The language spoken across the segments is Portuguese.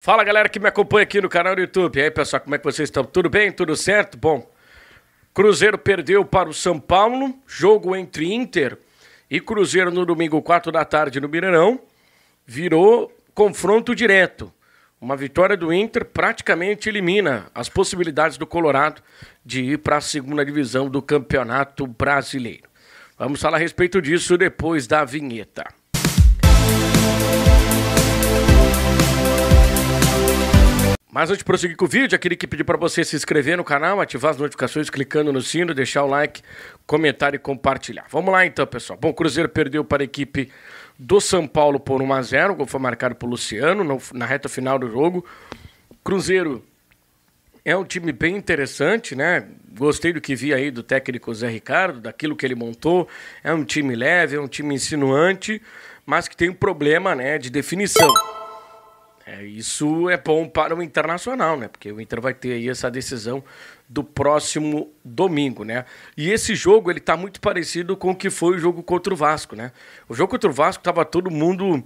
Fala galera que me acompanha aqui no canal do YouTube. E aí pessoal, como é que vocês estão? Tudo bem? Tudo certo? Bom, Cruzeiro perdeu para o São Paulo, jogo entre Inter e Cruzeiro no domingo 4 da tarde no Mineirão, virou confronto direto. Uma vitória do Inter praticamente elimina as possibilidades do Colorado de ir para a segunda divisão do Campeonato Brasileiro. Vamos falar a respeito disso depois da vinheta. Mas antes de prosseguir com o vídeo, eu queria pedir para você se inscrever no canal, ativar as notificações clicando no sino, deixar o like, comentar e compartilhar. Vamos lá então, pessoal. Bom, o Cruzeiro perdeu para a equipe do São Paulo por 1-0, o gol foi marcado por Luciano na reta final do jogo. Cruzeiro é um time bem interessante, né? Gostei do que vi aí do técnico Zé Ricardo, daquilo que ele montou. É um time leve, é um time insinuante, mas que tem um problema, né, de definição. Isso é bom para o Internacional, né? Porque o Inter vai ter aí essa decisão do próximo domingo, né? E esse jogo, ele tá muito parecido com o que foi o jogo contra o Vasco, né? O jogo contra o Vasco tava todo mundo,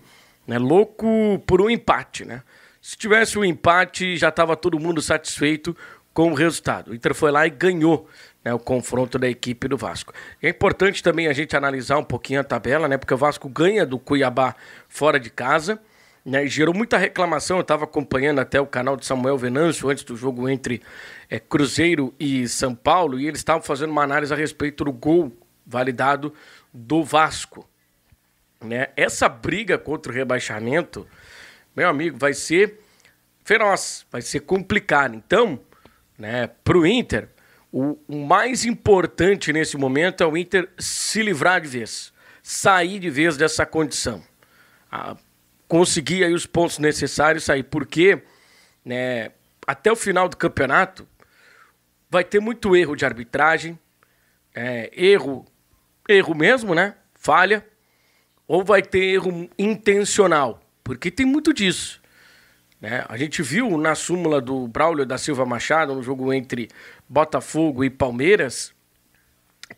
né, louco por um empate, né? Se tivesse um empate, já tava todo mundo satisfeito com o resultado. O Inter foi lá e ganhou, né, o confronto da equipe do Vasco. É importante também a gente analisar um pouquinho a tabela, né? Porque o Vasco ganha do Cuiabá fora de casa, né, gerou muita reclamação. Eu estava acompanhando até o canal de Samuel Venâncio antes do jogo entre Cruzeiro e São Paulo, e eles estavam fazendo uma análise a respeito do gol validado do Vasco, né? Essa briga contra o rebaixamento, meu amigo, vai ser feroz, vai ser complicado. Então, né, para o Inter, o mais importante nesse momento é o Inter se livrar de vez, sair de vez dessa condição. Conseguir aí os pontos necessários, sair, porque, né, até o final do campeonato vai ter muito erro de arbitragem, erro mesmo, né, falha, ou vai ter erro intencional, porque tem muito disso, né? A gente viu na súmula do Braulio da Silva Machado, no jogo entre Botafogo e Palmeiras,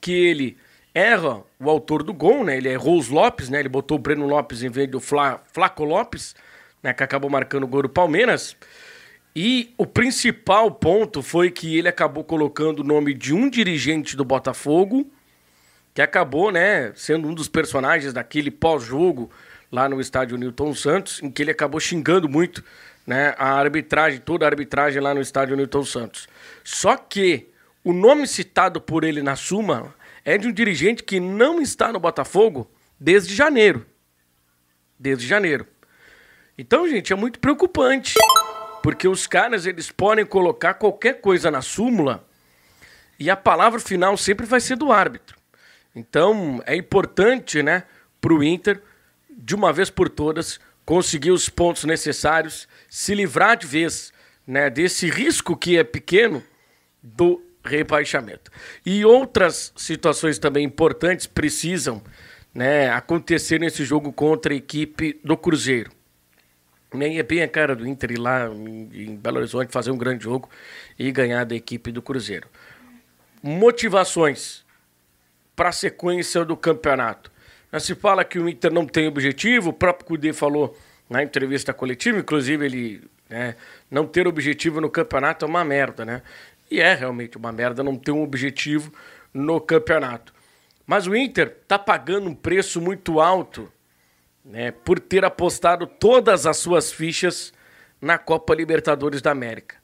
que ele erra o autor do gol, né? Ele errou os Lopes, né? Ele botou o Breno Lopes em vez do Flaco Lopes, né? Que acabou marcando o gol do Palmeiras. E o principal ponto foi que ele acabou colocando o nome de um dirigente do Botafogo, que acabou, né, sendo um dos personagens daquele pós-jogo lá no estádio Newton Santos, em que ele acabou xingando muito, né, a arbitragem, toda a arbitragem lá no estádio Newton Santos. Só que o nome citado por ele na súmula é de um dirigente que não está no Botafogo desde janeiro. Desde janeiro. Então, gente, é muito preocupante. Porque os caras, eles podem colocar qualquer coisa na súmula e a palavra final sempre vai ser do árbitro. Então, é importante, né, para o Inter, de uma vez por todas, conseguir os pontos necessários, se livrar de vez, né, desse risco que é pequeno do rebaixamento. E outras situações também importantes precisam, né, acontecer nesse jogo contra a equipe do Cruzeiro. Nem é bem a cara do Inter ir lá em Belo Horizonte fazer um grande jogo e ganhar da equipe do Cruzeiro. Motivações para a sequência do campeonato. Se fala que o Inter não tem objetivo, o próprio Cudê falou na entrevista coletiva, inclusive ele, né, não ter objetivo no campeonato é uma merda, né? E é realmente uma merda não ter um objetivo no campeonato. Mas o Inter tá pagando um preço muito alto, né, por ter apostado todas as suas fichas na Copa Libertadores da América.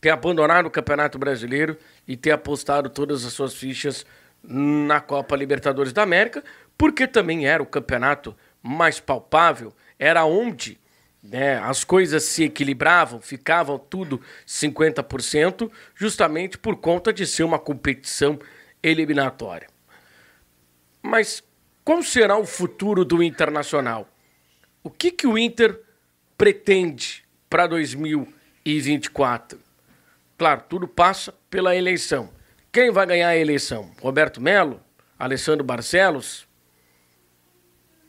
Ter abandonado o Campeonato Brasileiro e ter apostado todas as suas fichas na Copa Libertadores da América, porque também era o campeonato mais palpável, era onde, né, as coisas se equilibravam, ficavam tudo 50%, justamente por conta de ser uma competição eliminatória. Mas qual será o futuro do Internacional? O que o Inter pretende para 2024? Claro, tudo passa pela eleição. Quem vai ganhar a eleição? Roberto Melo? Alessandro Barcelos?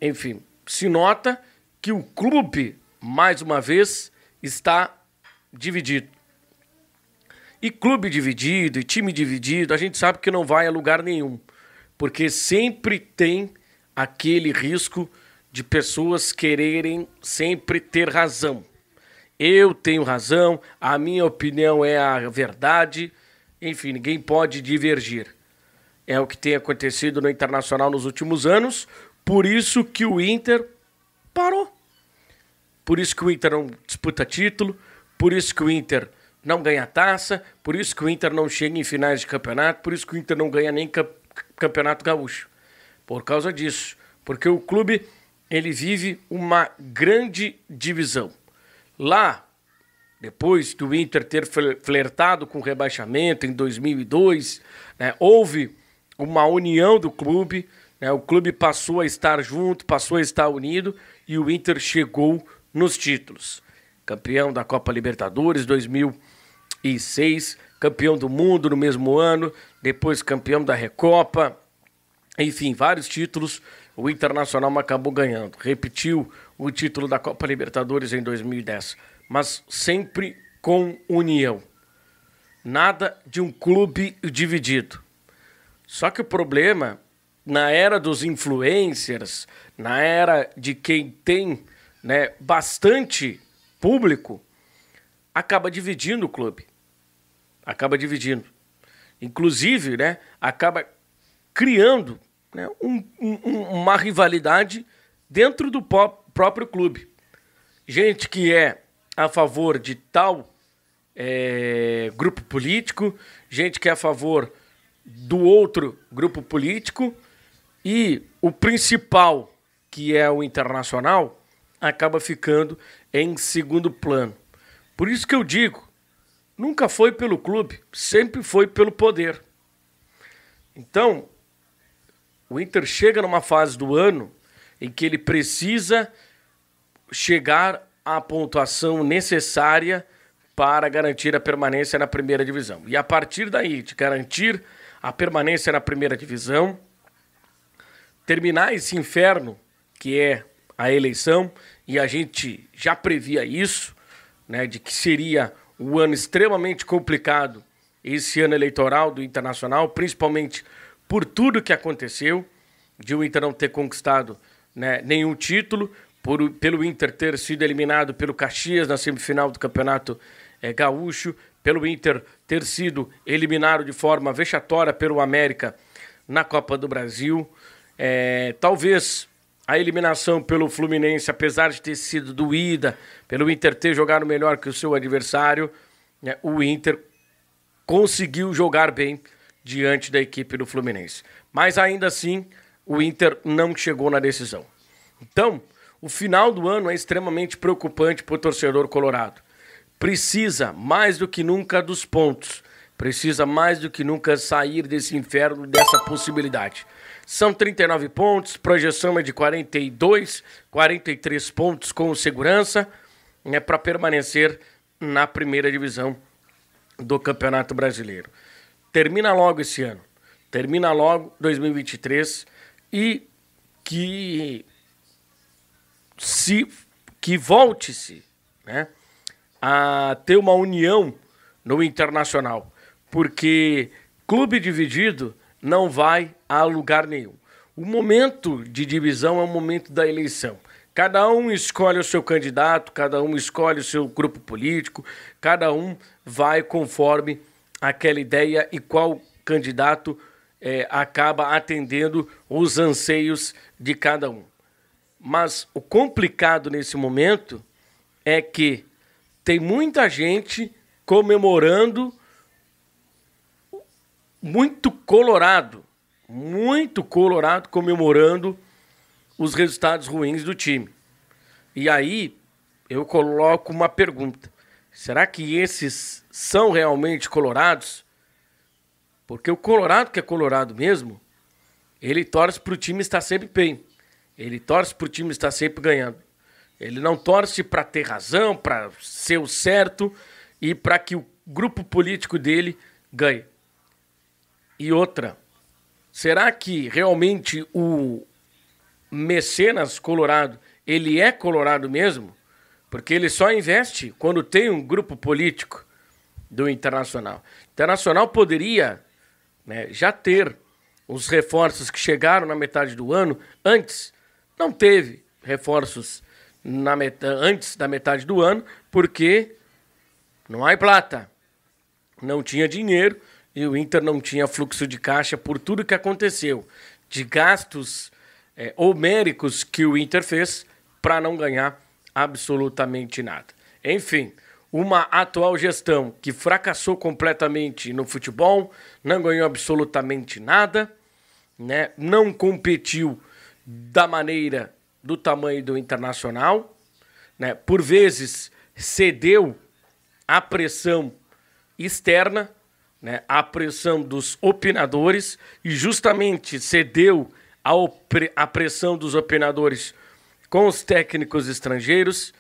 Enfim, se nota que o clube, mais uma vez, está dividido. E clube dividido, e time dividido, a gente sabe que não vai a lugar nenhum. Porque sempre tem aquele risco de pessoas quererem sempre ter razão. eu tenho razão, a minha opinião é a verdade. Enfim, ninguém pode divergir. É o que tem acontecido no Internacional nos últimos anos, por isso que o Inter parou. Por isso que o Inter não disputa título, por isso que o Inter não ganha taça, por isso que o Inter não chega em finais de campeonato, por isso que o Inter não ganha nem campeonato gaúcho. Por causa disso. Porque o clube, ele vive uma grande divisão. Lá, depois do Inter ter flertado com o rebaixamento em 2002, né, houve uma união do clube, né, o clube passou a estar junto, passou a estar unido e o Inter chegou nos títulos. Campeão da Copa Libertadores 2006, campeão do mundo no mesmo ano, depois campeão da Recopa, enfim, vários títulos o Internacional acabou ganhando. Repetiu o título da Copa Libertadores em 2010, mas sempre com união. Nada de um clube dividido. Só que o problema, na era dos influencers, na era de quem tem, né, bastante público, acaba dividindo o clube. Acaba dividindo. Inclusive, né, acaba criando, né, uma rivalidade dentro do próprio clube. Gente que é a favor de tal grupo político, gente que é a favor do outro grupo político, e o principal, que é o Internacional, acaba ficando em segundo plano. Por isso que eu digo, nunca foi pelo clube, sempre foi pelo poder. Então, o Inter chega numa fase do ano em que ele precisa chegar à pontuação necessária para garantir a permanência na primeira divisão. E a partir daí, de garantir a permanência na primeira divisão, terminar esse inferno que é a eleição, e a gente já previa isso, né, de que seria um ano extremamente complicado esse ano eleitoral do Internacional, principalmente por tudo que aconteceu, de o Inter não ter conquistado, né, nenhum título, pelo Inter ter sido eliminado pelo Caxias na semifinal do Campeonato Gaúcho, pelo Inter ter sido eliminado de forma vexatória pelo América na Copa do Brasil. Talvez a eliminação pelo Fluminense, apesar de ter sido doída, pelo Inter ter jogado melhor que o seu adversário, né, o Inter conseguiu jogar bem diante da equipe do Fluminense. Mas ainda assim, o Inter não chegou na decisão. Então, o final do ano é extremamente preocupante para o torcedor colorado. Precisa, mais do que nunca, dos pontos. Precisa, mais do que nunca, sair desse inferno, dessa possibilidade. São 39 pontos, projeção é de 42, 43 pontos com segurança, né, para permanecer na primeira divisão do Campeonato Brasileiro. Termina logo esse ano. Termina logo 2023 e que volte-se, né, a ter uma união no Internacional, porque clube dividido não vai a lugar nenhum. O momento de divisão é o momento da eleição. Cada um escolhe o seu candidato, cada um escolhe o seu grupo político, cada um vai conforme aquela ideia e qual candidato acaba atendendo os anseios de cada um. Mas o complicado nesse momento é que tem muita gente comemorando, muito colorado comemorando os resultados ruins do time. E aí eu coloco uma pergunta: será que esses são realmente colorados? Porque o colorado que é colorado mesmo, ele torce para o time estar sempre bem. Ele torce para o time estar sempre ganhando. Ele não torce para ter razão, para ser o certo e para que o grupo político dele ganhe. E outra, será que realmente o mecenas colorado, ele é colorado mesmo? Porque ele só investe quando tem um grupo político do Internacional. O Internacional poderia, né, já ter os reforços que chegaram na metade do ano. Antes, não teve reforços antes da metade do ano, porque não há plata, não tinha dinheiro e o Inter não tinha fluxo de caixa por tudo que aconteceu, de gastos homéricos que o Inter fez para não ganhar absolutamente nada. Enfim, uma atual gestão que fracassou completamente no futebol, não ganhou absolutamente nada, né? Não competiu da maneira, do tamanho do Internacional, né? Por vezes cedeu à pressão externa, né? À pressão dos opinadores, e justamente cedeu à pressão dos opinadores com os técnicos estrangeiros.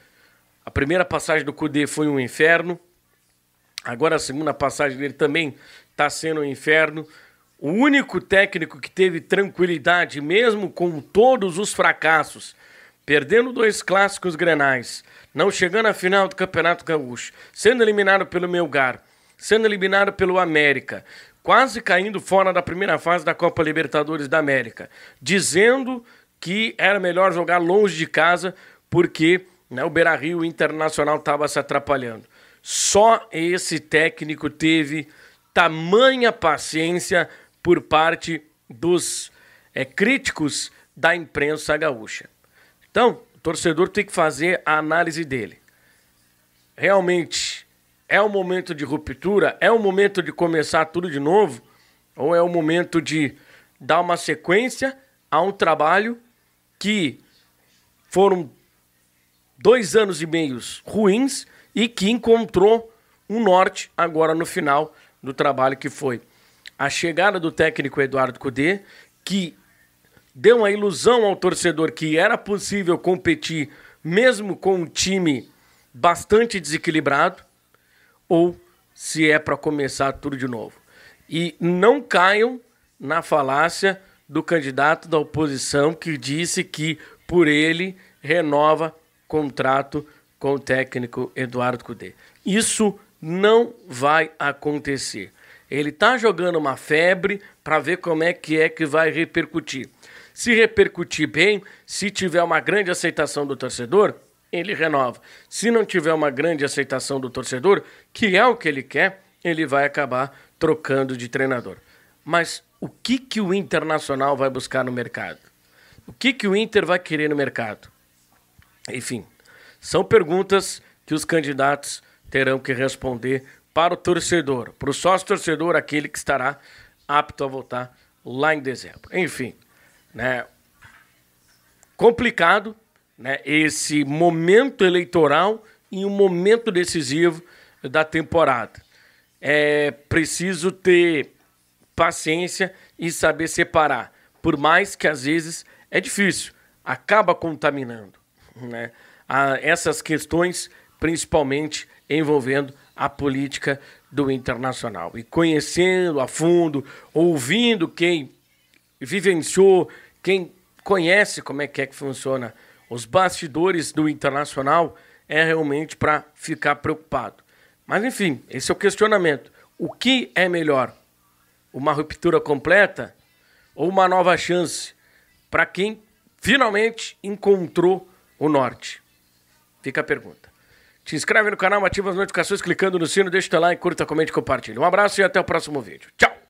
A primeira passagem do Kudê foi um inferno, agora a segunda passagem dele também está sendo um inferno. O único técnico que teve tranquilidade, mesmo com todos os fracassos, perdendo 2 clássicos grenais, não chegando à final do Campeonato Gaúcho, sendo eliminado pelo Melgar, sendo eliminado pelo América, quase caindo fora da primeira fase da Copa Libertadores da América, dizendo que era melhor jogar longe de casa porque, né, o Beira-Rio Internacional estava se atrapalhando. Só esse técnico teve tamanha paciência por parte dos críticos da imprensa gaúcha. Então, o torcedor tem que fazer a análise dele. Realmente é um momento de ruptura? É um momento de começar tudo de novo? Ou é um momento de dar uma sequência a um trabalho que foram 2 anos e meio ruins e que encontrou um norte agora no final do trabalho, que foi a chegada do técnico Eduardo Kudê, que deu a ilusão ao torcedor que era possível competir mesmo com um time bastante desequilibrado, ou se é para começar tudo de novo. E não caiam na falácia do candidato da oposição que disse que por ele renova contrato com o técnico Eduardo Kudê. Isso não vai acontecer. Ele está jogando uma febre para ver como é que vai repercutir. Se repercutir bem, se tiver uma grande aceitação do torcedor, ele renova. Se não tiver uma grande aceitação do torcedor, que é o que ele quer, ele vai acabar trocando de treinador. Mas o que o Internacional vai buscar no mercado? O que o Inter vai querer no mercado? Enfim, são perguntas que os candidatos terão que responder para o torcedor, para o sócio-torcedor, aquele que estará apto a votar lá em dezembro. Enfim, né? Complicado, né, esse momento eleitoral e um momento decisivo da temporada. É preciso ter paciência e saber separar, por mais que às vezes é difícil, acaba contaminando, né, essas questões, principalmente envolvendo a política do Internacional. E conhecendo a fundo, ouvindo quem vivenciou, quem conhece como é que funciona os bastidores do Internacional, é realmente para ficar preocupado. Mas, enfim, esse é o questionamento. O que é melhor? Uma ruptura completa ou uma nova chance para quem finalmente encontrou o norte? Fica a pergunta. Te inscreve no canal, ativa as notificações clicando no sino, deixa o teu like, curta, comente e compartilha. Um abraço e até o próximo vídeo. Tchau!